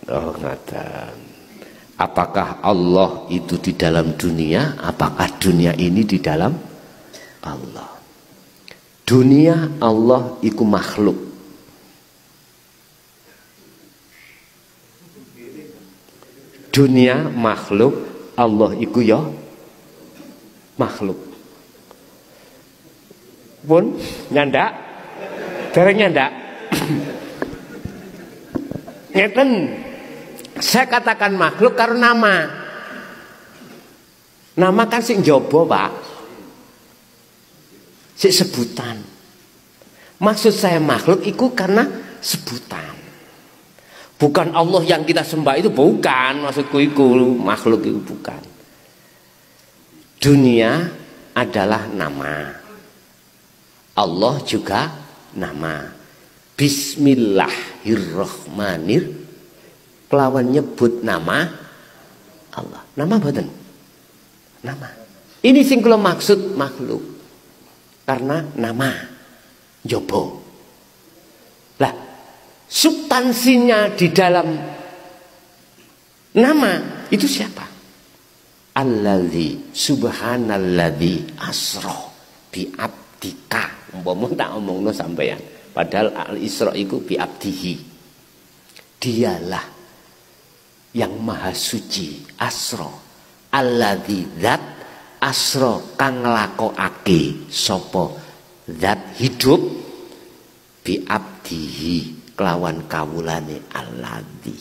Oh, ngaten. Apakah Allah itu di dalam dunia? Apakah dunia ini di dalam Allah? Dunia Allah iku makhluk. Dunia makhluk, Allah iku ya makhluk. Pun nyandak, dereng nyandak. Ngeten, saya katakan makhluk karena nama. Nama kan sing njaba, Pak. Sik sebutan. Maksud saya makhluk itu karena sebutan. Bukan Allah yang kita sembah itu, bukan. Maksudku itu makhluk itu bukan. Dunia adalah nama. Allah juga nama. Bismillahirrahmanirrahim. Kelawan nyebut nama Allah. Nama mboten? Nama. Ini sing kula maksud makhluk. Karena nama. Jobo. Lah, substansinya di dalam nama itu siapa? Alladzi subhanalladzi asra bi abdika. Umpama tak omongno sampeyan. Padahal al-Isra iku bi abdihi. Dialah yang maha suci, asra. Alladzi zat asra kang nglakokake sapa zat hidup bi abdihi kelawan kawulane alladzi.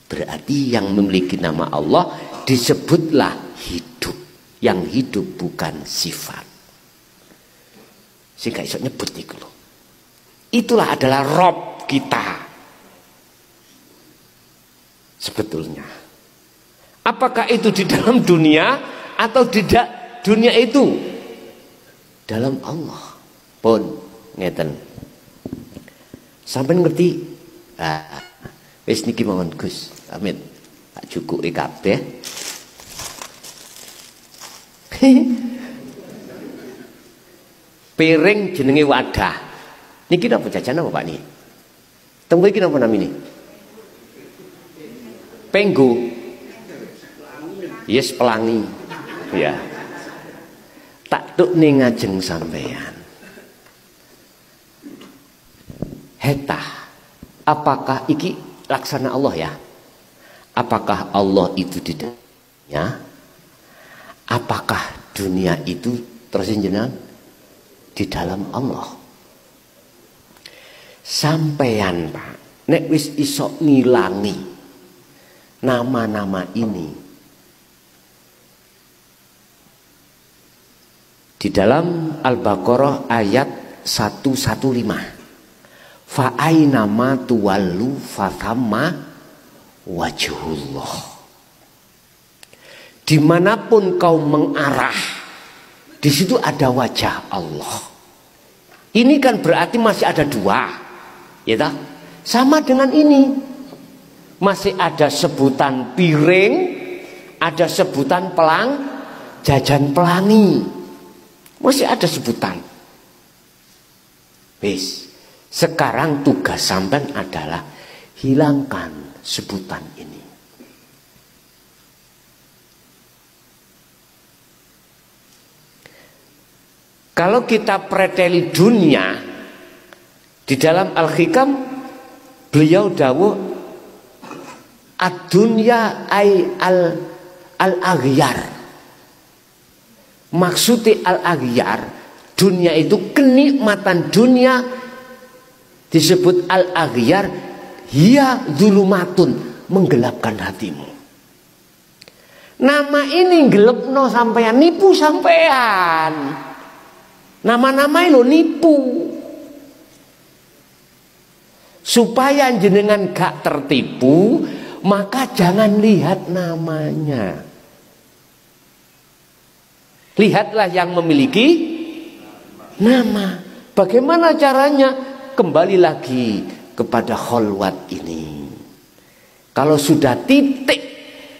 Berarti yang memiliki nama Allah disebutlah hidup. Yang hidup bukan sifat. Sehingga iso nyebut niku lho. Itulah adalah Rob kita. Sebetulnya. Apakah itu di dalam dunia atau tidak dunia itu? Dalam Allah. Pun ngeten. Sampai ngerti? Wis niki mawon Gus. Amin. Tak cukuki kabeh. Piring jenenge wadah. Niki napa jajan apa Pak niki? Teng mriki napa namine? Penggo. Yes, pelangi. Ya. Tak tukne ngajeng sampean. Hetah. Apakah iki laksana Allah ya? Apakah Allah itu di dunia? Apakah dunia itu terus jenengan di dalam Allah? Sampean Pak, nek wis iso ngilangi nama-nama ini di dalam Al-Baqarah ayat 115. Fa aina ma tuwallu fa thamma wajhullah. Dimanapun kau mengarah, di situ ada wajah Allah. Ini kan berarti masih ada dua, ya tak? Sama dengan ini, masih ada sebutan piring, ada sebutan jajan pelangi, masih ada sebutan. Wis. Sekarang tugas sampean adalah hilangkan sebutan ini. Kalau kita preteli dunia, di dalam Al-Hikam beliau dawuh ad-dunya ay al-aghyar. Maksudnya al-aghyar, dunia itu kenikmatan dunia. Disebut al-aghyar, hiya dzulumatun, menggelapkan hatimu. Nama ini gelepno sampean, nipu sampean. Nama-nama lo nipu. Supaya jenengan gak tertipu, maka jangan lihat namanya. Lihatlah yang memiliki nama. Bagaimana caranya? Kembali lagi kepada kholwat ini. Kalau sudah titik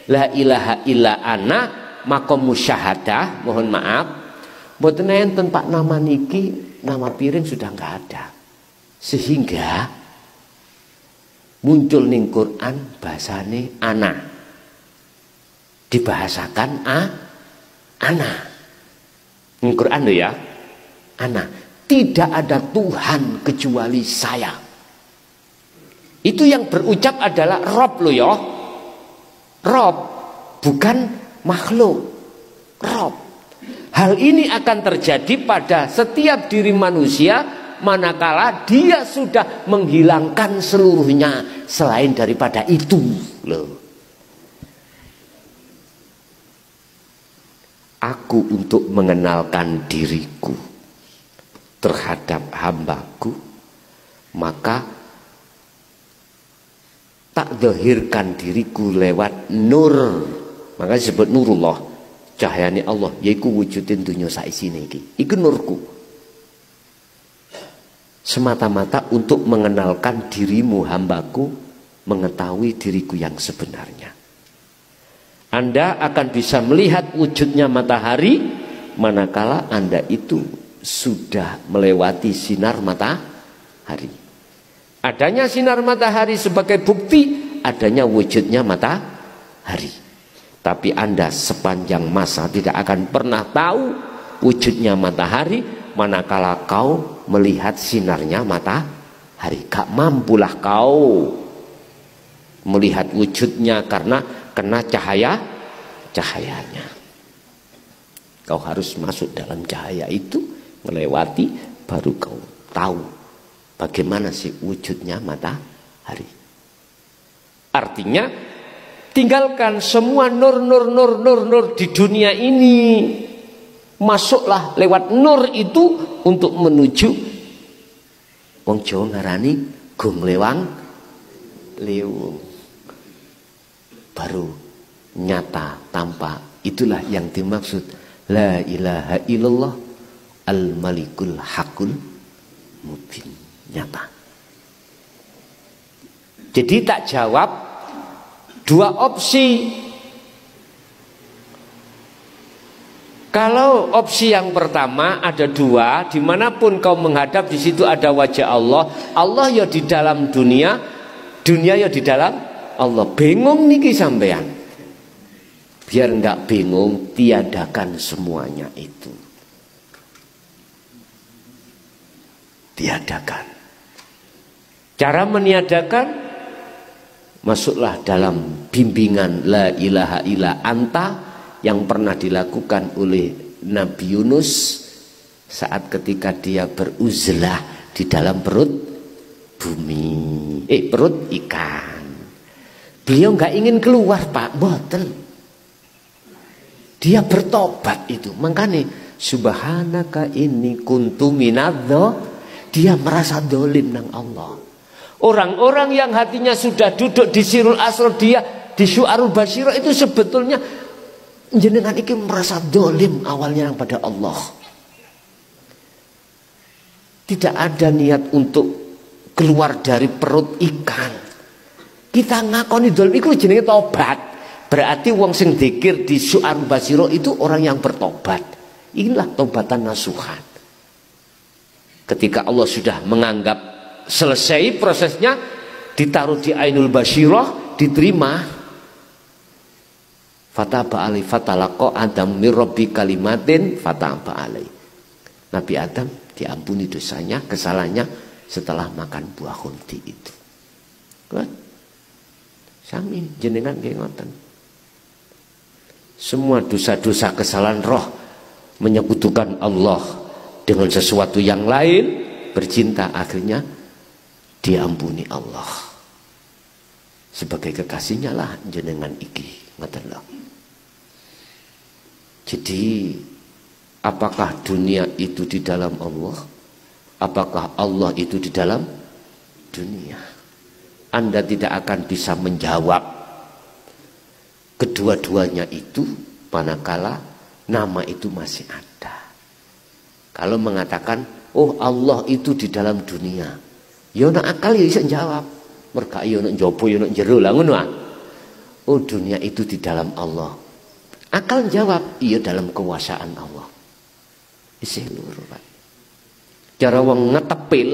la ilaha illa ana maqam musyahadah, mohon maaf, mboten enten Pak nama niki, nama piring sudah enggak ada. Sehingga muncul ning Quran bahasane ana. Dibahasakan ana. Ning Quran lho ya. Ana. Tidak ada Tuhan kecuali saya. Itu yang berucap adalah Rob loh ya. Rob, bukan makhluk. Rob. Hal ini akan terjadi pada setiap diri manusia manakala dia sudah menghilangkan seluruhnya selain daripada itu loh. Aku untuk mengenalkan diriku terhadap hambaku, maka tak zahirkan diriku lewat nur. Maka disebut nurullah, cahayane Allah, yaiku wujudin dunia saisine iki. Iku nurku. Semata-mata untuk mengenalkan dirimu hambaku, mengetahui diriku yang sebenarnya. Anda akan bisa melihat wujudnya matahari manakala Anda itu sudah melewati sinar matahari. Adanya sinar matahari sebagai bukti adanya wujudnya matahari. Tapi Anda sepanjang masa tidak akan pernah tahu wujudnya matahari manakala kau melihat sinarnya matahari. Gak mampulah kau melihat wujudnya karena kena cahayanya. Kau harus masuk dalam cahaya itu, melewati, baru kau tahu bagaimana sih wujudnya matahari. Artinya tinggalkan semua nur di dunia ini, masuklah lewat nur itu untuk menuju wong Jawa ngarani gumlewang liwung. Baru nyata tanpa, itulah yang dimaksud la ilaha illallah al malikul hakul mubin, nyata. Jadi tak jawab dua opsi. Kalau opsi yang pertama ada dua, dimanapun kau menghadap di situ ada wajah Allah. Allah ya di dalam dunia, dunia ya di dalam Allah. Bingung niki sampean. Biar enggak bingung, tiadakan semuanya itu. Tiadakan. Cara meniadakan, masuklah dalam bimbingan la ilaha illa anta yang pernah dilakukan oleh Nabi Yunus saat ketika dia beruzlah di dalam perut bumi, perut ikan. Beliau nggak ingin keluar, Pak, boten. Dia bertobat itu, makanya subhanaka inni kuntu minadz. Dia merasa dolim nang Allah. Orang-orang yang hatinya sudah duduk di sirul asr, dia di syu'arul basyirah itu sebetulnya jenengan iki merasa dolim awalnya pada Allah. Tidak ada niat untuk keluar dari perut ikan. Kita ngakoni dolim iku jenenge tobat. Berarti wong sing dzikir di syu'arul basyirah itu orang yang bertobat. Inilah tobatan nasuhan. Ketika Allah sudah menganggap selesai prosesnya, ditaruh di ainul basyirah, diterima. Fataba alai fatalaqo Adam min rabbi kalimatin fataba alai. Nabi Adam diampuni dosanya, kesalahannya setelah makan buah khuldi itu. Kan? Sami jenengan nggih ngoten. Semua dosa-dosa kesalahan roh menyekutukan Allah dengan sesuatu yang lain, bercinta, akhirnya diampuni Allah. Sebagai kekasihnya lah jenengan iki, ngoten lho. Jadi apakah dunia itu di dalam Allah? Apakah Allah itu di dalam dunia? Anda tidak akan bisa menjawab kedua-duanya itu manakala nama itu masih ada. Kalau mengatakan, oh Allah itu di dalam dunia, ya nak akal ya bisa jawab. Mereka ya nak jopo ya nak jero lah ngono. Oh dunia itu di dalam Allah. Akal jawab, iya dalam kekuasaan Allah. Isih loro, Pak. Cara wong ngetepil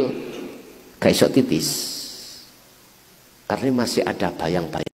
gak iso titis. Karena masih ada bayang-bayang